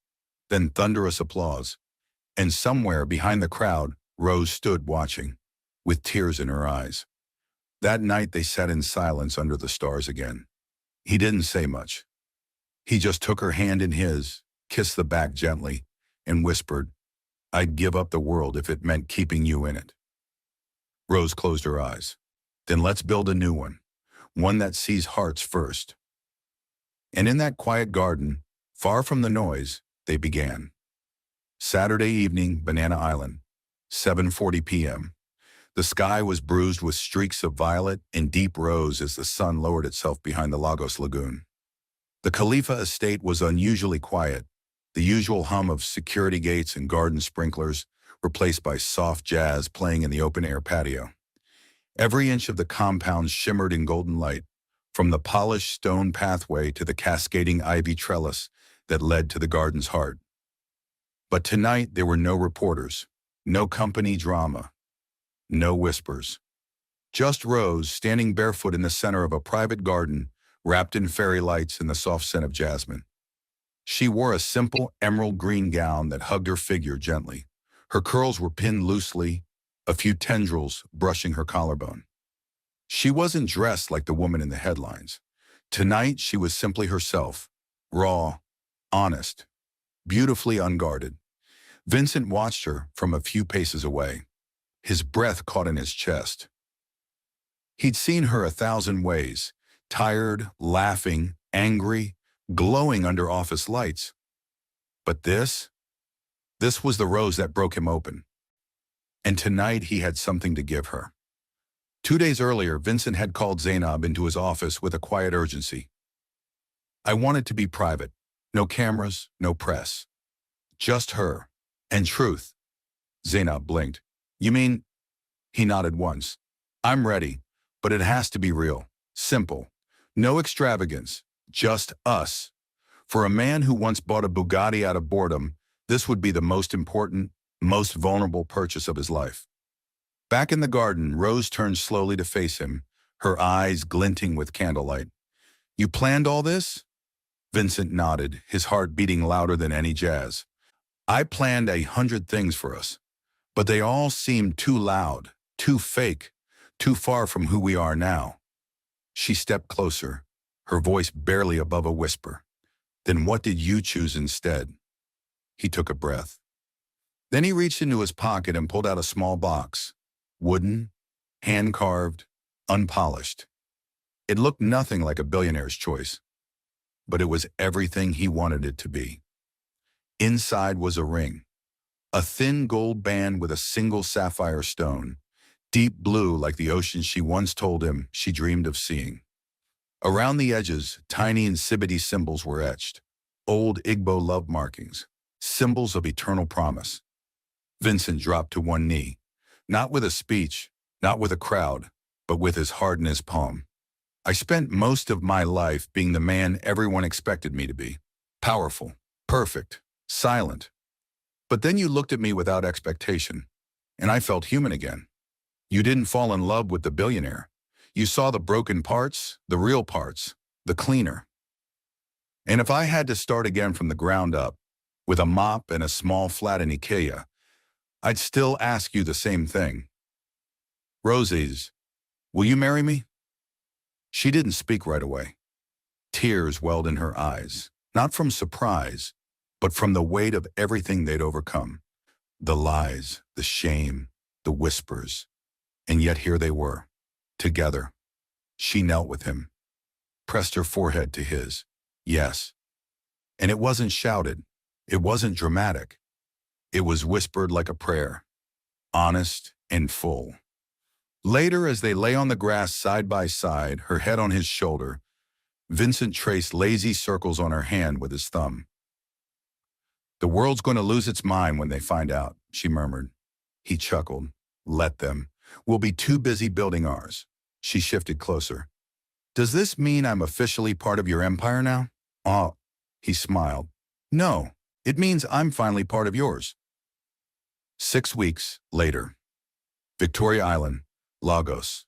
Then thunderous applause. And somewhere behind the crowd, Rose stood watching, with tears in her eyes. That night they sat in silence under the stars again. He didn't say much. He just took her hand in his, kissed the back gently, and whispered, "I'd give up the world if it meant keeping you in it." Rose closed her eyes. "Then let's build a new one that sees hearts first." And in that quiet garden, far from the noise, they began. Saturday evening, Banana Island, 7:40 p.m. The sky was bruised with streaks of violet and deep rose as the sun lowered itself behind the Lagos Lagoon. The Khalifa estate was unusually quiet, the usual hum of security gates and garden sprinklers replaced by soft jazz playing in the open-air patio. Every inch of the compound shimmered in golden light, from the polished stone pathway to the cascading ivy trellis that led to the garden's heart. But tonight there were no reporters, no company drama, no whispers. Just Rose standing barefoot in the center of a private garden, wrapped in fairy lights and the soft scent of jasmine. She wore a simple emerald green gown that hugged her figure gently. Her curls were pinned loosely, a few tendrils brushing her collarbone. She wasn't dressed like the woman in the headlines. Tonight she was simply herself, raw, honest, beautifully unguarded. Vincent watched her from a few paces away, his breath caught in his chest. He'd seen her 1,000 ways, tired, laughing, angry, glowing under office lights. But this was the Rose that broke him open. And tonight he had something to give her. 2 days earlier, Vincent had called Zainab into his office with a quiet urgency. "I want it to be private. No cameras, no press. Just her. And truth." Zainab blinked. "You mean?" He nodded once. "I'm ready, but it has to be real. Simple. No extravagance. Just us." For a man who once bought a Bugatti out of boredom, this would be the most important, most vulnerable purchase of his life. Back in the garden, Rose turned slowly to face him, her eyes glinting with candlelight. "You planned all this?" Vincent nodded, his heart beating louder than any jazz. "I planned 100 things for us, but they all seemed too loud, too fake, too far from who we are now." She stepped closer, her voice barely above a whisper. "Then what did you choose instead?" He took a breath. Then he reached into his pocket and pulled out a small box. Wooden, hand-carved, unpolished. It looked nothing like a billionaire's choice, but it was everything he wanted it to be. Inside was a ring, a thin gold band with a single sapphire stone, deep blue like the ocean she once told him she dreamed of seeing. Around the edges, tiny Nsibidi symbols were etched, old Igbo love markings, symbols of eternal promise. Vincent dropped to one knee, not with a speech, not with a crowd, but with his heart in his palm. "I spent most of my life being the man everyone expected me to be. Powerful, perfect, silent. But then you looked at me without expectation, and I felt human again. You didn't fall in love with the billionaire. You saw the broken parts, the real parts, the cleaner. And if I had to start again from the ground up, with a mop and a small flat in Ikea, I'd still ask you the same thing. Roses, will you marry me?" She didn't speak right away. Tears welled in her eyes, not from surprise, but from the weight of everything they'd overcome. The lies, the shame, the whispers. And yet here they were, together. She knelt with him, pressed her forehead to his. Yes. And it wasn't shouted. It wasn't dramatic. It was whispered like a prayer, honest and full. Later, as they lay on the grass side by side, her head on his shoulder, Vincent traced lazy circles on her hand with his thumb. "The world's going to lose its mind when they find out," she murmured. He chuckled. "Let them. We'll be too busy building ours." She shifted closer. "Does this mean I'm officially part of your empire now?" "Oh," he smiled. "No, it means I'm finally part of yours." 6 weeks later. Victoria Island, Lagos.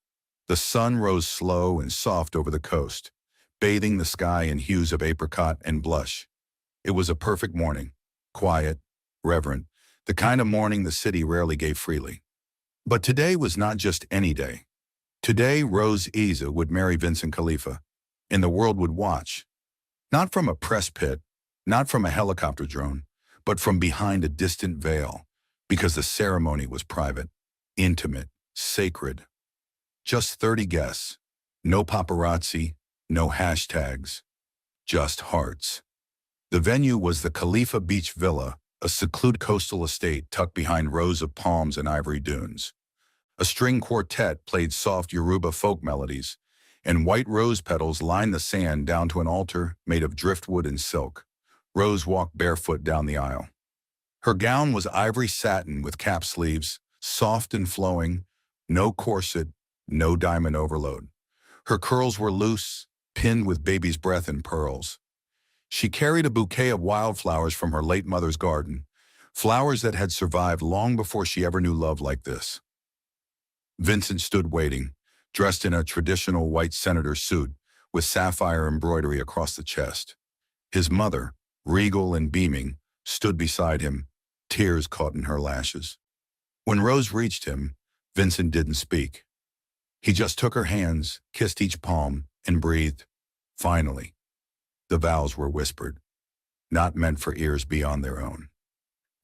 The sun rose slow and soft over the coast, bathing the sky in hues of apricot and blush. It was a perfect morning, quiet, reverent, the kind of morning the city rarely gave freely. But today was not just any day. Today, Rose Isa would marry Vincent Khalifa, and the world would watch. Not from a press pit, not from a helicopter drone, but from behind a distant veil, because the ceremony was private, intimate, sacred. Just 30 guests, no paparazzi, no hashtags, just hearts. The venue was the Khalifa Beach Villa, a secluded coastal estate tucked behind rows of palms and ivory dunes. A string quartet played soft Yoruba folk melodies, and white rose petals lined the sand down to an altar made of driftwood and silk. Rose walked barefoot down the aisle. Her gown was ivory satin with cap sleeves, soft and flowing, no corset, no diamond overload. Her curls were loose, pinned with baby's breath and pearls. She carried a bouquet of wildflowers from her late mother's garden, flowers that had survived long before she ever knew love like this. Vincent stood waiting, dressed in a traditional white senator suit with sapphire embroidery across the chest. His mother, regal and beaming, stood beside him, tears caught in her lashes. When Rose reached him, Vincent didn't speak. He just took her hands, kissed each palm, and breathed. Finally, the vows were whispered, not meant for ears beyond their own.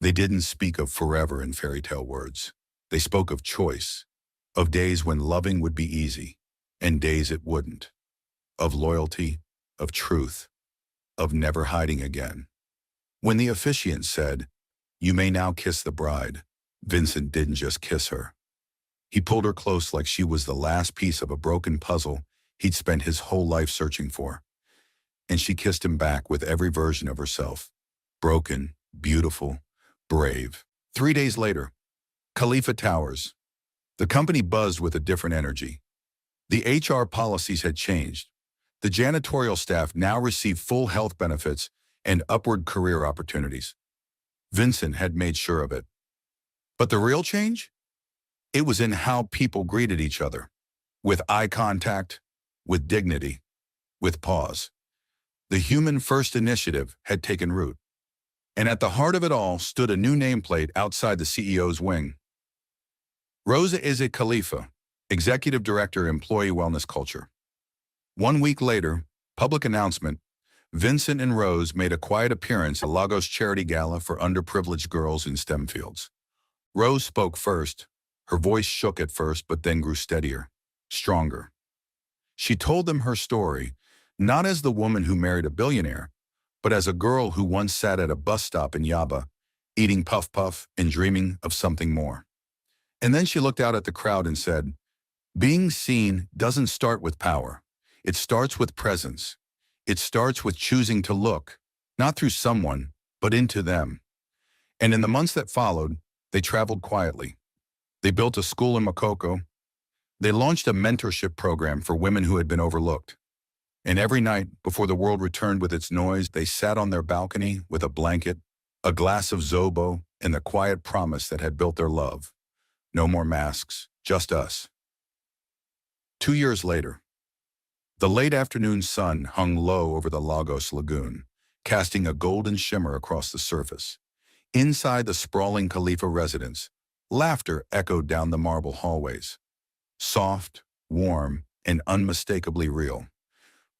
They didn't speak of forever in fairy tale words. They spoke of choice, of days when loving would be easy, and days it wouldn't, of loyalty, of truth, of never hiding again. When the officiant said, "You may now kiss the bride," Vincent didn't just kiss her. He pulled her close like she was the last piece of a broken puzzle he'd spent his whole life searching for. And she kissed him back with every version of herself. Broken, beautiful, brave. 3 days later, Khalifa Towers. The company buzzed with a different energy. The HR policies had changed. The janitorial staff now received full health benefits and upward career opportunities. Vincent had made sure of it. But the real change? It was in how people greeted each other. With eye contact, with dignity, with pause. The human-first initiative had taken root. And at the heart of it all stood a new nameplate outside the CEO's wing. Rosa Isa Khalifa, Executive Director, Employee Wellness Culture. 1 week later, public announcement, Vincent and Rose made a quiet appearance at Lagos Charity Gala for underprivileged girls in STEM fields. Rose spoke first. Her voice shook at first, but then grew steadier, stronger. She told them her story, not as the woman who married a billionaire, but as a girl who once sat at a bus stop in Yaba, eating puff puff and dreaming of something more. And then she looked out at the crowd and said, "Being seen doesn't start with power. It starts with presence. It starts with choosing to look, not through someone, but into them." And in the months that followed, they traveled quietly. They built a school in Makoko. They launched a mentorship program for women who had been overlooked. And every night, before the world returned with its noise, they sat on their balcony with a blanket, a glass of Zobo, and the quiet promise that had built their love. No more masks, just us. 2 years later, the late afternoon sun hung low over the Lagos Lagoon, casting a golden shimmer across the surface. Inside the sprawling Khalifa residence, laughter echoed down the marble hallways. Soft, warm, and unmistakably real.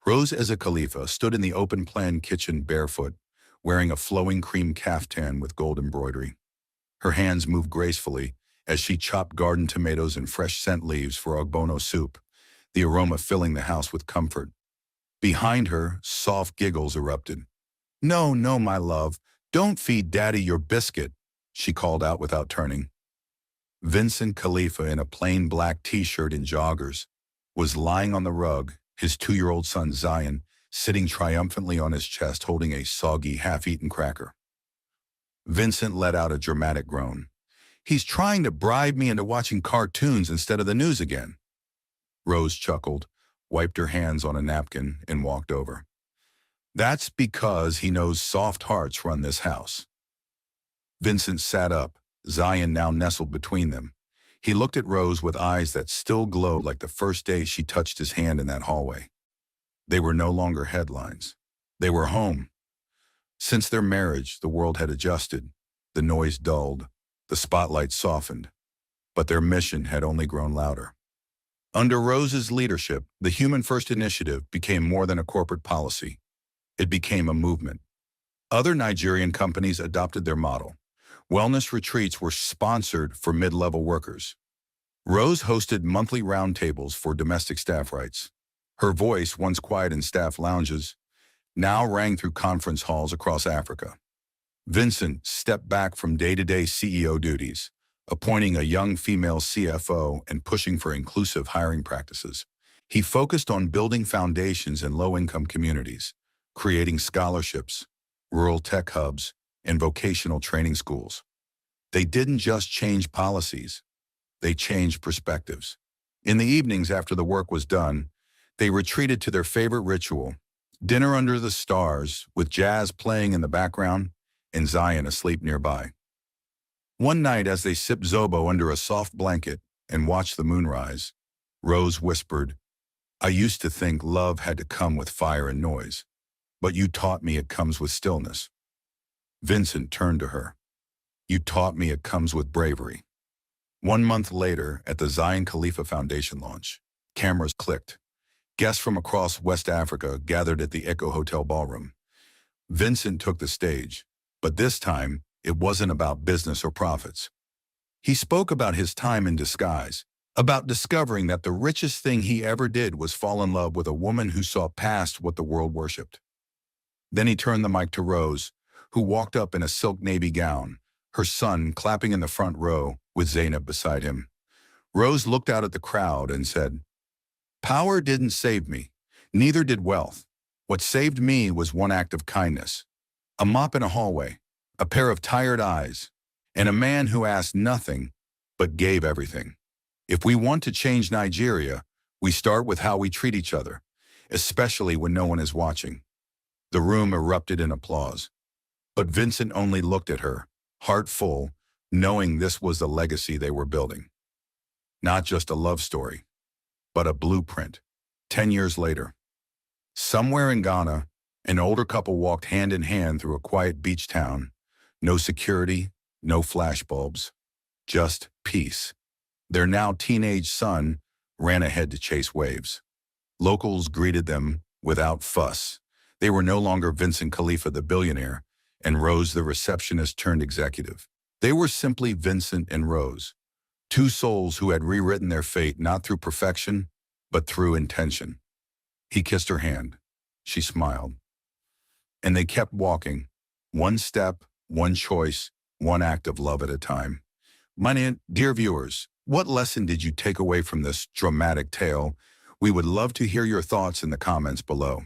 Rose Isa Khalifa stood in the open-plan kitchen barefoot, wearing a flowing cream caftan with gold embroidery. Her hands moved gracefully as she chopped garden tomatoes and fresh scent leaves for ogbono soup, the aroma filling the house with comfort. Behind her, soft giggles erupted. "No, no, my love, don't feed Daddy your biscuit," she called out without turning. Vincent Khalifa, in a plain black t-shirt and joggers, was lying on the rug, his 2-year-old son Zion sitting triumphantly on his chest holding a soggy, half-eaten cracker. Vincent let out a dramatic groan. "He's trying to bribe me into watching cartoons instead of the news again." Rose chuckled, wiped her hands on a napkin, and walked over. "That's because he knows soft hearts run this house." Vincent sat up, Zion now nestled between them. He looked at Rose with eyes that still glowed like the first day she touched his hand in that hallway. They were no longer headlines. They were home. Since their marriage, the world had adjusted. The noise dulled. The spotlight softened. But their mission had only grown louder. Under Rose's leadership, the Human First Initiative became more than a corporate policy. It became a movement. Other Nigerian companies adopted their model. Wellness retreats were sponsored for mid-level workers. Rose hosted monthly roundtables for domestic staff rights. Her voice, once quiet in staff lounges, now rang through conference halls across Africa. Vincent stepped back from day-to-day CEO duties, appointing a young female CFO and pushing for inclusive hiring practices. He focused on building foundations in low-income communities, creating scholarships, rural tech hubs, and vocational training schools. They didn't just change policies, they changed perspectives. In the evenings after the work was done, they retreated to their favorite ritual, dinner under the stars with jazz playing in the background and Zion asleep nearby. One night as they sipped Zobo under a soft blanket and watched the moon rise, Rose whispered, "I used to think love had to come with fire and noise, but you taught me it comes with stillness." Vincent turned to her. "You taught me it comes with bravery." 1 month later, at the Zion Khalifa Foundation launch, cameras clicked. Guests from across West Africa gathered at the Echo Hotel ballroom. Vincent took the stage, but this time, it wasn't about business or profits. He spoke about his time in disguise, about discovering that the richest thing he ever did was fall in love with a woman who saw past what the world worshipped. Then he turned the mic to Rose, who walked up in a silk navy gown, her son clapping in the front row with Zainab beside him. Rose looked out at the crowd and said, "Power didn't save me, neither did wealth. What saved me was one act of kindness. A mop in a hallway, a pair of tired eyes, and a man who asked nothing but gave everything. If we want to change Nigeria, we start with how we treat each other, especially when no one is watching." The room erupted in applause. But Vincent only looked at her, heart full, knowing this was the legacy they were building. Not just a love story, but a blueprint. 10 years later, somewhere in Ghana, an older couple walked hand in hand through a quiet beach town. No security, no flashbulbs, just peace. Their now teenage son ran ahead to chase waves. Locals greeted them without fuss. They were no longer Vincent Khalifa the billionaire and Rose the receptionist turned executive. They were simply Vincent and Rose, two souls who had rewritten their fate not through perfection, but through intention. He kissed her hand. She smiled. And they kept walking, one step, one choice, one act of love at a time. Dear viewers, what lesson did you take away from this dramatic tale? We would love to hear your thoughts in the comments below.